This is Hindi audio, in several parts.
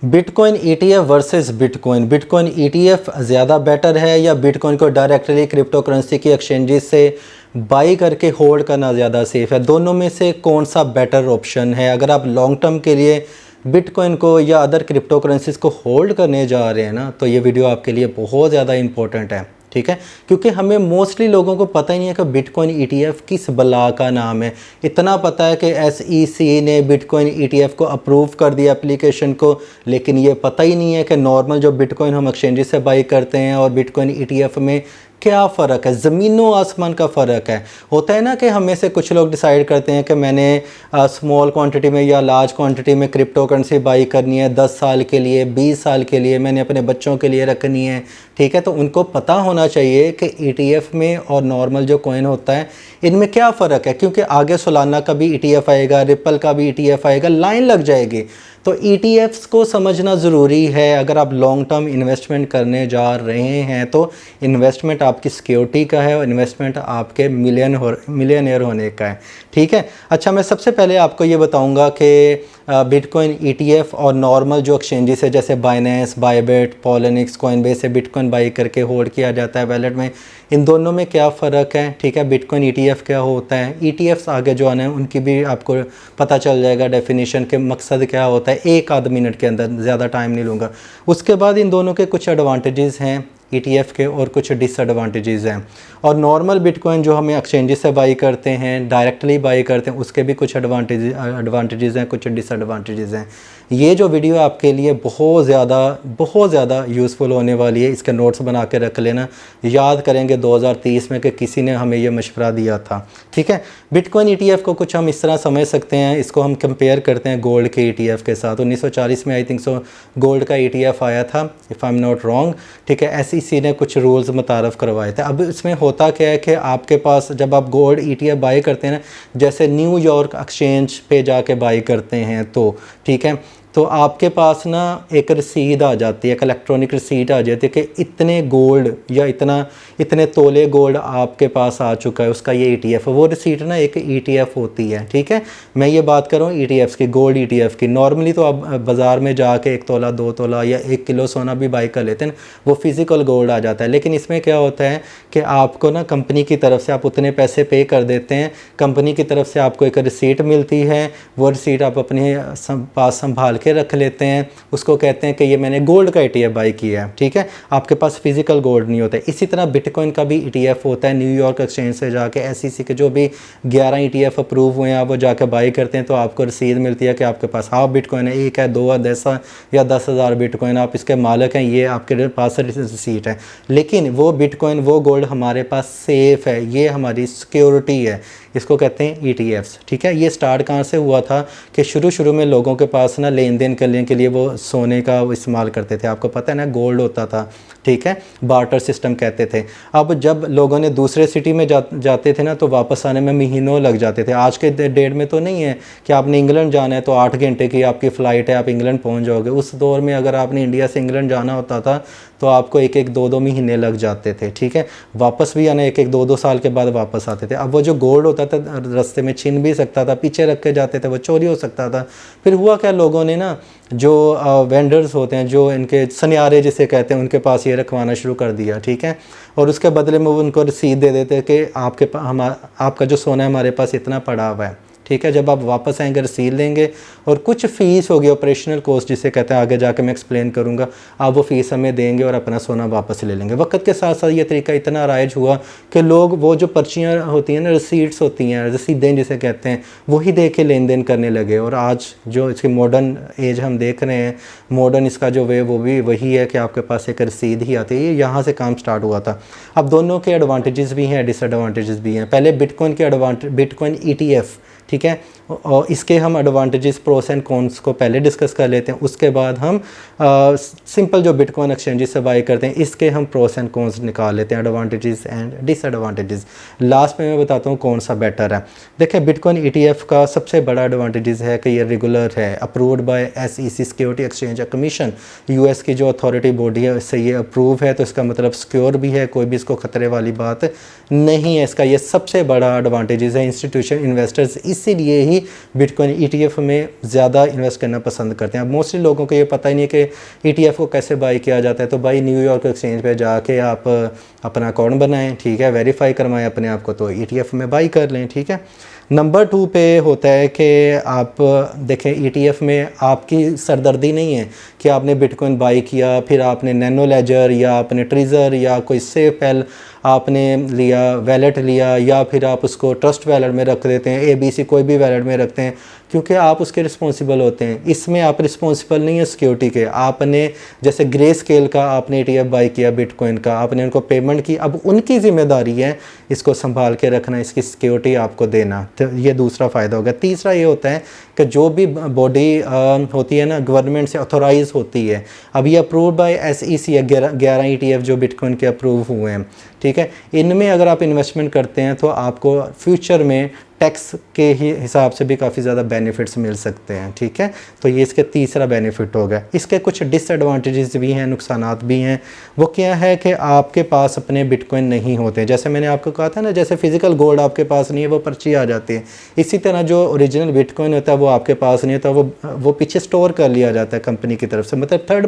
Bitcoin ETF versus bitcoin, bitcoin ETF ज़्यादा बेटर है या बिटकॉइन को डायरेक्टली क्रिप्टो करेंसी की एक्सचेंजेस से बाई करके होल्ड करना ज़्यादा सेफ़ है? दोनों में से कौन सा बेटर ऑप्शन है? अगर आप लॉन्ग टर्म के लिए बिटकॉइन को या अदर क्रिप्टो करेंसीज़ को होल्ड करने जा रहे हैं ना, तो ये वीडियो आपके लिए बहुत ज़्यादा इंपॉर्टेंट है, ठीक है। क्योंकि हमें मोस्टली लोगों को पता ही नहीं है कि बिटकॉइन ईटीएफ किस बला का नाम है। इतना पता है कि SEC ने बिटकॉइन ईटीएफ को अप्रूव कर दिया एप्लीकेशन को, लेकिन ये पता ही नहीं है कि नॉर्मल जो बिटकॉइन हम एक्सचेंजेस से बाई करते हैं और बिटकॉइन ईटीएफ में क्या फ़र्क है। ज़मीनों आसमान का फ़र्क है। होता है ना कि हमें से कुछ लोग डिसाइड करते हैं कि मैंने स्मॉल क्वांटिटी में या लार्ज क्वांटिटी में क्रिप्टो करेंसी बाई करनी है 10 साल के लिए, 20 साल के लिए, मैंने अपने बच्चों के लिए रखनी है, ठीक है। तो उनको पता होना चाहिए कि ईटीएफ में और नॉर्मल जो कॉइन होता है इनमें क्या फ़र्क है, क्योंकि आगे सोलाना का भी ईटीएफ आएगा, रिपल का भी ईटीएफ आएगा, लाइन लग जाएगी। तो ईटीएफ्स को समझना ज़रूरी है। अगर आप लॉन्ग टर्म इन्वेस्टमेंट करने जा रहे हैं तो इन्वेस्टमेंट आपकी सिक्योरिटी का है और इन्वेस्टमेंट आपके मिलियनियर होने का है, ठीक है। अच्छा, मैं सबसे पहले आपको ये बताऊंगा कि बिटकॉइन ईटीएफ और नॉर्मल जो एक्सचेंजेस है जैसे बाइनेंस, बायबिट, पॉलिनिक्स, कॉइनबेस से बिटकॉइन बाई करके होल्ड किया जाता है वैलेट में, इन दोनों में क्या फ़र्क है, ठीक है। बिटकॉइन ईटीएफ क्या होता है, ईटीएफ्स आगे जो आने हैं उनकी भी आपको पता चल जाएगा डेफिनेशन के मकसद क्या होता है, एक आध मिनट के अंदर, ज़्यादा टाइम नहीं लूँगा। उसके बाद इन दोनों के कुछ एडवांटेजेस हैं ईटीएफ के और कुछ डिसएडवांटेजेस हैं। और नॉर्मल बिटकॉइन जो हमें एक्सचेंजेस से बाई करते हैं, डायरेक्टली बाई करते हैं, उसके भी कुछ एडवांटेजेस हैं, कुछ डिसएडवांटेजेस हैं। ये जो वीडियो आपके लिए बहुत ज़्यादा यूज़फुल होने वाली है। इसके नोट्स बना के रख लेना, याद करेंगे 2030 में कि किसी ने हमें ये मशवरा दिया था, ठीक है। बिटकॉइन ईटीएफ को कुछ हम इस तरह समझ सकते हैं, इसको हम कंपेयर करते हैं गोल्ड के ईटीएफ के साथ। 1940 में आई थिंक सो गोल्ड का ईटीएफ आया था, if I am not wrong, ठीक है। SEC ने कुछ रूल्स मुतारफ़ करवाए थे। अब इसमें होता क्या है कि आपके पास जब आप गोल्ड ईटीएफ बाई करते हैं ना, जैसे न्यूयॉर्क एक्सचेंज पे जाके बाई करते हैं तो, ठीक है, तो आपके पास ना एक रसीद आ जाती है, एक इलेक्ट्रॉनिक रसीद आ जाती है कि इतने गोल्ड या इतने तोले गोल्ड आपके पास आ चुका है, उसका ये ईटीएफ। वो रसीद ना एक ईटीएफ होती है, ठीक है। मैं ये बात कर रहा हूँ ईटीएफ्स की, गोल्ड ईटीएफ की। नॉर्मली तो आप बाज़ार में जाके 1 तोला, 2 तोला या 1 किलो सोना भी बाई कर लेते हैं, वो फिज़िकल गोल्ड आ जाता है। लेकिन इसमें क्या होता है कि आपको ना कंपनी की तरफ से आप उतने पैसे पे कर देते हैं, कंपनी की तरफ से आपको एक रिसीट मिलती है, वो रिसीट आप अपने पास संभाल के रख लेते हैं, उसको कहते हैं कि ये मैंने गोल्ड का ईटीएफ बाई किया है, ठीक है। आपके पास फिजिकल गोल्ड नहीं होता है। इसी तरह बिटकॉइन का भी ईटीएफ होता है। न्यूयॉर्क एक्सचेंज से जाके SEC के जो भी 11 ईटीएफ अप्रूव हुए हैं, आप वो जाके बाई करते हैं तो आपको रसीद मिलती है कि आपके पास हाफ बिटकॉइन है, 1 है, 2 है, 10 या 10,000 बिटकॉइन, आप इसके मालिक हैं, ये आपके पास रसीट है। लेकिन वो बिटकॉइन, वो गोल्ड हमारे पास सेफ़ है, ये हमारी सिक्योरिटी है, इसको कहते हैं ETFs, ठीक है। ये स्टार्ट कहाँ से हुआ था कि शुरू में लोगों के पास ना लेन देन करने के लिए वो सोने का इस्तेमाल करते थे। आपको पता है ना, गोल्ड होता था, ठीक है, बार्टर सिस्टम कहते थे। अब जब लोगों ने दूसरे सिटी में जाते थे ना, तो वापस आने में महीनों लग जाते थे। आज के डेट में तो नहीं है कि आपने इंग्लैंड जाना है तो 8 घंटे की आपकी फ़्लाइट है, आप इंग्लैंड पहुँच जाओगे। उस दौर में अगर आपने इंडिया से इंग्लैंड जाना होता था तो आपको 1-1, 2-2 महीने लग जाते थे, ठीक है। वापस भी आना 1-1, 2-2 साल के बाद वापस आते थे। अब वो जो गोल्ड होता था रास्ते में छिन भी सकता था, पीछे रख के जाते थे, वो चोरी हो सकता था। फिर हुआ क्या, लोगों ने ना जो वेंडर्स होते हैं, जो इनके सनियारे जिसे कहते हैं, उनके पास ये रखवाना शुरू कर दिया, ठीक है। और उसके बदले में वो उनको रसीद दे देते कि आपका जो सोना है हमारे पास इतना पड़ा हुआ है, ठीक है। जब आप वापस आएंगे रसीद लेंगे और कुछ फ़ीस होगी, ऑपरेशनल कॉस्ट जिसे कहते हैं, आगे जाके मैं एक्सप्लेन करूँगा, आप वो फ़ीस हमें देंगे और अपना सोना वापस ले लेंगे। वक्त के साथ साथ ये तरीका इतना राइज हुआ कि लोग वो जो पर्चियाँ होती हैं ना, रसीट्स होती हैं, रसीदें जिसे कहते हैं, वही दे के लेन देन करने लगे। और आज जो इसकी मॉडर्न एज हम देख रहे हैं, मॉडर्न इसका जो वे वो भी वही है कि आपके पास एक रसीद ही आती है। यहाँ से काम स्टार्ट हुआ था। अब दोनों के एडवांटेजेस भी हैं, डिसएडवांटेजेस भी हैं। पहले बिटकॉइन ETF, ठीक है, और इसके हम एडवांटेजेस, प्रोस एंड कॉन्स को पहले डिस्कस कर लेते हैं। उसके बाद हम सिंपल जो बिटकॉइन एक्सचेंजेस से बाई करते हैं, इसके हम प्रोस एंड कॉन्स निकाल लेते हैं, एडवांटेजेस एंड डिसएडवांटेजेस। लास्ट में मैं बताता हूँ कौन सा बेटर है। देखिए, बिटकॉइन ETF का सबसे बड़ा एडवांटेजेस है कि ये रेगुलर है, approved by SEC security exchange commission, US की जो अथॉरिटी बॉडी है उससे ये अप्रूव है, तो इसका मतलब सिक्योर भी है, कोई भी इसको ख़तरे वाली बात नहीं है। इसका ये सबसे बड़ा एडवांटेजेस है। इंस्टीट्यूशन इन्वेस्टर्स इसीलिए ही ही बिटकॉइन ETF में ज़्यादा इन्वेस्ट करना पसंद करते हैं। अब मोस्टली लोगों को ये पता ही नहीं है कि ETF को कैसे बाई किया जाता है। तो भाई न्यूयॉर्क एक्सचेंज पे जाके आप अपना अकाउंट बनाएं, ठीक है, वेरीफाई करवाएं अपने आप को, तो ETF में बाई कर लें, ठीक है। नंबर 2 पे होता है कि आप देखें ETF में आपकी सरदर्दी नहीं है कि आपने बिटकॉइन बाई किया, फिर आपने नैनो लेजर या आपने ट्रेजर या कोई सेफएल आपने लिया, वैलेट लिया, या फिर आप उसको ट्रस्ट वैलेट में रख देते हैं, ABC कोई भी वैलेट में रखते हैं, क्योंकि आप उसके रिस्पॉन्सिबल होते हैं। इसमें आप रिस्पॉन्सिबल नहीं है सिक्योरिटी के। आपने जैसे ग्रे स्केल का आपने ETF बाई किया बिटकॉइन का, आपने उनको पेमेंट की, अब उनकी जिम्मेदारी है इसको संभाल के रखना, इसकी सिक्योरिटी आपको देना। तो ये दूसरा फ़ायदा होगा। तीसरा ये होता है कि जो भी बॉडी होती है ना, गवर्नमेंट से ऑथोराइज होती है, अब ये अप्रूव बाय SEC है, 11 ETF जो बिटकॉइन के अप्रूव हुए हैं, ठीक है। इनमें अगर आप इन्वेस्टमेंट करते हैं तो आपको फ्यूचर में टैक्स के ही हिसाब से भी काफ़ी ज़्यादा बेनिफिट्स मिल सकते हैं, ठीक है। तो ये इसके तीसरा बेनिफिट होगा। इसके कुछ डिसएडवांटेजेस भी हैं, नुकसानात भी हैं। वो क्या है कि आपके पास अपने बिटकॉइन नहीं होते, जैसे मैंने आपको कहा था ना, जैसे फिजिकल गोल्ड आपके पास नहीं है, वो पर्ची आ जाती है। इसी तरह जो ओरिजिनल बिटकॉइन होता है वो आपके पास नहीं होता, वो पीछे स्टोर कर लिया जाता है कंपनी की तरफ से, मतलब थर्ड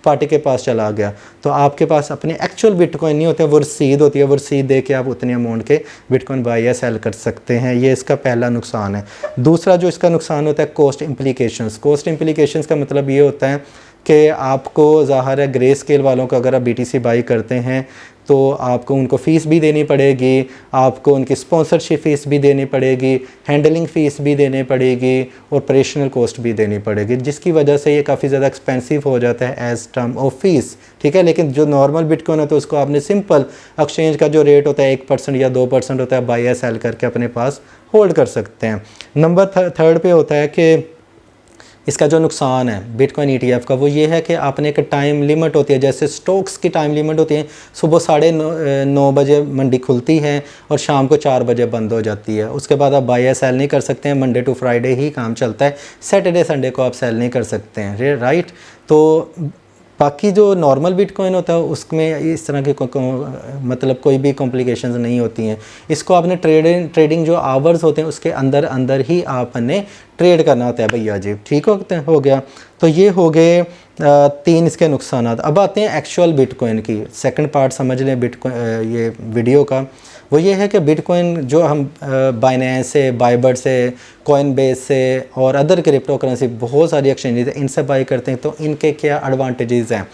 पार्टी के पास चला गया। तो आपके पास अपने एक्चुअल बिटकॉइन नहीं होते, वो रसीद होती है, वो रसीद दे के आप उतने अमाउंट के बिटकॉइन बाई या सेल कर सकते हैं। ये इसका पहला नुकसान है। दूसरा जो इसका नुकसान होता है, कॉस्ट इम्प्लीकेशंस। कॉस्ट इम्प्लीकेशंस का मतलब ये होता है कि आपको ज़ाहिर है ग्रे स्केल वालों का अगर आप BTC बाई करते हैं तो आपको उनको फ़ीस भी देनी पड़ेगी, आपको उनकी स्पॉन्सरशिप फ़ीस भी देनी पड़ेगी, हैंडलिंग फ़ीस भी देनी पड़ेगी, और ऑपरेशनल कॉस्ट भी देनी पड़ेगी, जिसकी वजह से ये काफ़ी ज़्यादा एक्सपेंसिव हो जाता है एज टर्म ऑफ फीस, ठीक है। लेकिन जो नॉर्मल बिटकॉइन है तो उसको आपने सिंपल एक्सचेंज का जो रेट होता है 1% या 2% होता है, बाई या सेल करके अपने पास होल्ड कर सकते हैं। नंबर थर्ड पे होता है कि इसका जो नुकसान है बिटकॉइन ETF का, वो ये है कि आपने एक टाइम लिमिट होती है, जैसे स्टॉक्स की टाइम लिमिट होती है, सुबह 9:30 बजे मंडी खुलती है और शाम को 4 बजे बंद हो जाती है। उसके बाद आप बाई या सेल नहीं कर सकते हैं, मंडे टू फ्राइडे ही काम चलता है, सैटरडे संडे को आप सेल नहीं कर सकते हैं, राइट। तो बाकी जो नॉर्मल बिटकॉइन होता है उसमें इस तरह के मतलब कोई भी कॉम्प्लिकेशंस नहीं होती हैं। इसको आपने ट्रेडिंग जो आवर्स होते हैं उसके अंदर ही आपने ट्रेड करना होता है भैया जी, ठीक हो गया। तो ये हो गए 3 इसके नुकसान। अब आते हैं एक्चुअल बिटकॉइन की, सेकंड पार्ट समझ लें बिटकॉइन ये वीडियो का। वो ये है कि बिटकॉइन जो हम बाइनेंस से, बाइबट से, कॉइनबेस से और अदर क्रिप्टो करेंसी बहुत सारी एक्सचेंजेस हैं, इनसे बाई करते हैं, तो इनके क्या एडवांटेजेस हैं।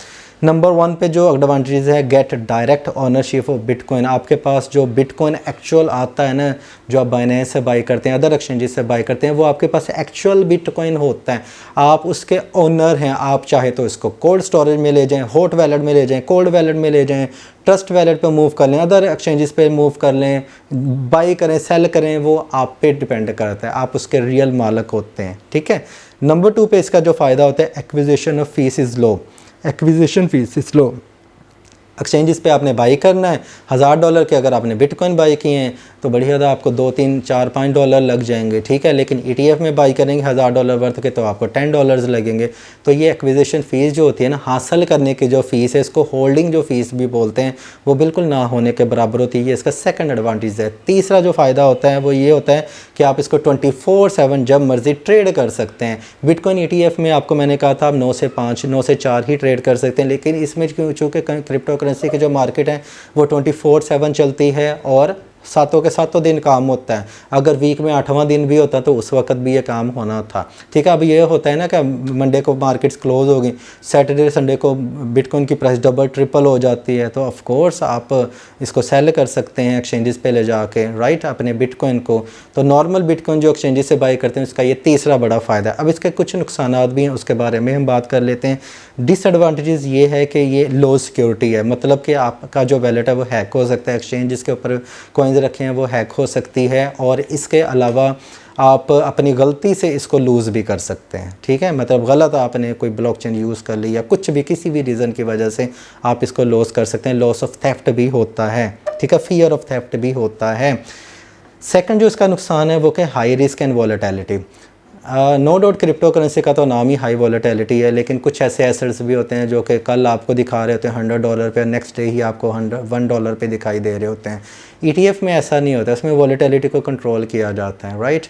नंबर 1 पे जो एडवांटेज है, get direct ownership of bitcoin. आपके पास जो बिटकॉइन एक्चुअल आता है ना, जो आप बाइनेंस से बाई करते हैं, अदर एक्सचेंजेस से बाई करते हैं, वो आपके पास एक्चुअल बिटकॉइन होता है, आप उसके ओनर हैं। आप चाहे तो इसको कोल्ड स्टोरेज में ले जाएं, हॉट वैलेट में ले जाएं, कोल्ड वैलेट में ले जाएं, ट्रस्ट वैलेट पे मूव कर लें, अदर एक्सचेंजेस पे मूव कर लें, बाई करें, सेल करें, वो आप पे डिपेंड करता है, आप उसके रियल मालिक होते हैं, ठीक है। नंबर 2 पे इसका जो फ़ायदा होता है, acquisition of fees is low. Acquisition fees is low. Exchanges पे आपने बाई करना है, $1000 के अगर आपने बिटकॉइन बाई किए हैं तो बड़ी ज़्यादा आपको $2, $3, $4, $5 लग जाएंगे, ठीक है। लेकिन ETF में बाई करेंगे $1000 वर्थ के तो आपको $10 लगेंगे। तो ये एक्विजिशन फ़ीस जो होती है ना, हासिल करने की जो फ़ीस है, इसको होल्डिंग जो फ़ीस भी बोलते हैं, वो बिल्कुल ना होने के बराबर होती है। ये इसका सेकंड एडवांटेज है। तीसरा जो फ़ायदा होता है वो ये होता है कि आप इसको 24/7 जब मर्ज़ी ट्रेड कर सकते हैं। बिटकॉइन ETF में आपको मैंने कहा था आप 9 से 5, 9 से 4 ही ट्रेड कर सकते हैं, लेकिन इसमें चूँकि क्रिप्टो करेंसी की जो मार्केट है वो 24/7 चलती है और 7 के 7 दिन काम होता है। अगर वीक में 8वां दिन भी होता तो उस वक्त भी ये काम होना था, ठीक है। अब ये होता है ना कि मंडे को मार्केट्स क्लोज हो गई, सैटरडे संडे को बिटकॉइन की प्राइस डबल ट्रिपल हो जाती है, तो ऑफ कोर्स आप इसको सेल कर सकते हैं एक्सचेंजेस पे ले जाके, राइट, अपने बिटकॉइन को। तो नॉर्मल बिटकॉइन जो एक्सचेंजेस से बाई करते हैं उसका ये तीसरा बड़ा फ़ायदा है। अब इसके कुछ नुकसान भी हैं, उसके बारे में हम बात कर लेते हैं। डिसएडवांटेजेस ये है कि ये लो सिक्योरिटी है, मतलब कि आपका जो वैलेट है वो हैक हो सकता है, एक्सचेंज जिसके ऊपर कॉइन्स रखे हैं वो हैक हो सकती है, और इसके अलावा आप अपनी गलती से इसको लूज़ भी कर सकते हैं, ठीक है। मतलब गलत आपने कोई ब्लॉकचेन यूज़ कर ली या कुछ भी, किसी भी रीज़न की वजह से आप इसको लॉस कर सकते हैं। लॉस ऑफ थेफ्ट भी होता है, ठीक है, फियर ऑफ थेफ्ट भी होता है। सेकंड जो इसका नुकसान है वो कि high risk and volatility. No doubt crypto currency का तो नाम ही हाई वॉलेटिलिटी है, लेकिन कुछ ऐसे एसेट्स भी होते हैं जो कि कल आपको दिखा रहे होते हैं $100 पे, नेक्स्ट डे ही आपको $100 पे दिखाई दे रहे होते हैं। ETF में ऐसा नहीं होता, इसमें वॉलेटिलिटी को कंट्रोल किया जाता है राइट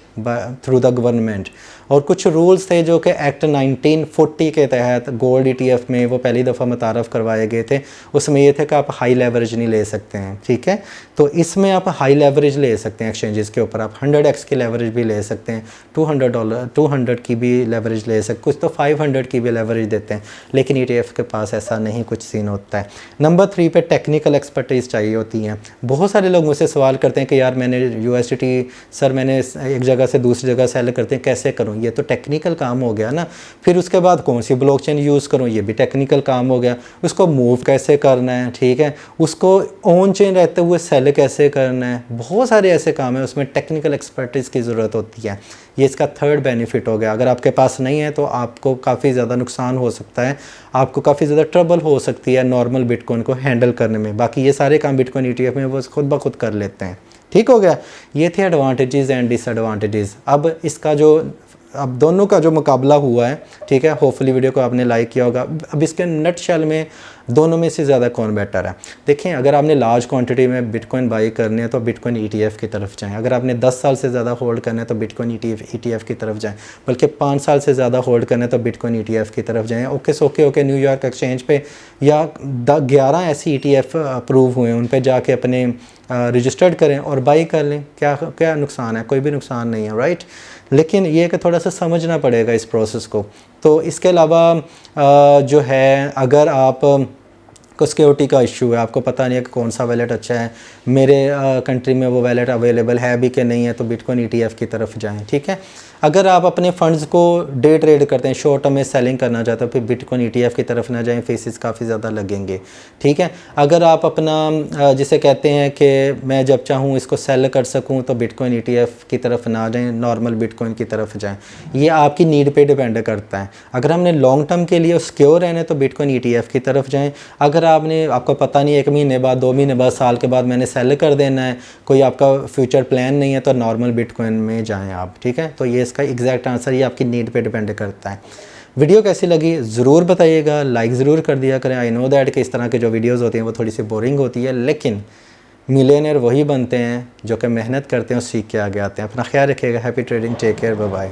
थ्रू द गवर्नमेंट। और कुछ रूल्स थे जो कि एक्ट 1940 के तहत गोल्ड ETF में वो पहली दफ़ा मुतारफ़ करवाए गए थे। उसमें ये थे कि आप हाई लेवरेज नहीं ले सकते हैं, ठीक है। तो इसमें आप हाई लेवरेज ले सकते हैं एक्सचेंजेस के ऊपर, आप 100x की लेवरेज भी ले सकते हैं, $200 की भी लेवरेज ले सकते, कुछ तो 500 की भी लेवरेज देते हैं, लेकिन ETF के पास ऐसा नहीं कुछ सीन होता है। नंबर 3 पे टेक्निकल एक्सपर्टीज़ चाहिए होती हैं। बहुत सारे लोग मुझसे सवाल करते हैं कि यार मैंने USDT सर मैंने एक जगह से दूसरी जगह सेल करते हैं, कैसे करूँ? ये तो टेक्निकल काम हो गया ना। फिर उसके बाद कौन सी ब्लॉकचेन यूज़ करूँ? ये भी टेक्निकल काम हो गया। उसको मूव कैसे करना है, ठीक है, उसको ऑन चेन रहते हुए सेल कैसे करना है, बहुत सारे ऐसे काम है, उसमें टेक्निकल एक्सपर्टीज़ की ज़रूरत होती है। ये इसका थर्ड बेनिफिट हो गया। अगर आपके पास नहीं है तो आपको काफ़ी ज़्यादा नुकसान हो सकता है, आपको काफ़ी ज़्यादा ट्रबल हो सकती है नॉर्मल बिटकॉइन को हैंडल करने में। बाकी ये सारे काम बिटकॉइन ETF में वो खुद ब खुद कर लेते हैं, ठीक हो गया। ये थे एडवांटेजेस एंड डिसएडवांटेजेस। अब इसका जो अब दोनों का जो मुकाबला हुआ है, ठीक है, होपफुली वीडियो को आपने लाइक किया होगा। अब इसके नटशेल में दोनों में से ज़्यादा कौन बेटर है? देखें, अगर आपने लार्ज क्वांटिटी में बिटकॉइन बाई करनी है तो बिटकॉइन ETF की तरफ जाएं। अगर आपने 10 साल से ज़्यादा होल्ड करना है तो बिटकॉइन ETF की तरफ जाएं। बल्कि 5 साल से ज़्यादा होल्ड करना है तो बिटकॉइन ETF की तरफ जाएं। ओके न्यूयॉर्क एक्सचेंज पे या 11 ऐसी ETF अप्रूव हुए हैं, उन पर जाके अपने रजिस्टर्ड करें और बाई कर लें। क्या नुकसान है? कोई भी नुकसान नहीं है राइट। लेकिन ये कि थोड़ा सा समझना पड़ेगा इस प्रोसेस को। तो इसके अलावा जो है, अगर आप को सिक्योरिटी का इशू है, आपको पता नहीं है कि कौन सा वैलेट अच्छा है, मेरे कंट्री में वो वैलेट अवेलेबल है भी कि नहीं है, तो बिटकॉइन ETF की तरफ जाएं, ठीक है। अगर आप अपने फंड्स को डे ट्रेड करते हैं, शॉर्ट टर्म में सेलिंग करना चाहते हो, फिर बिटकॉइन ETF की तरफ ना जाएं, फीसेस काफ़ी ज़्यादा लगेंगे, ठीक है। अगर आप अपना जिसे कहते हैं कि मैं जब चाहूँ इसको सेल कर सकूँ, तो बिटकॉइन ETF की तरफ ना जाएं, नॉर्मल बिटकॉइन की तरफ जाएं। ये आपकी नीड पे डिपेंड करता है। अगर हमने लॉन्ग टर्म के लिए सिक्योर रहना तो बिटकॉइन ETF की तरफ जाएं। अगर आपको पता नहीं 1 महीने बाद, 2 महीने बाद, साल के बाद मैंने सेल कर देना है, कोई आपका फ्यूचर प्लान नहीं है, तो नॉर्मल बिटकॉइन में जाएं आप, ठीक है। तो ये इसका एग्जैक्ट आंसर ये आपकी नीड पे डिपेंड करता है। वीडियो कैसी लगी ज़रूर बताइएगा, लाइक ज़रूर कर दिया करें। आई नो दैट कि इस तरह के जो वीडियोज़ होती हैं वो थोड़ी सी बोरिंग होती है, लेकिन मिलियनेयर वही बनते हैं जो कि मेहनत करते हैं और सीख के आगे आते हैं। अपना ख्याल रखिएगा। Happy trading, take care, bye bye.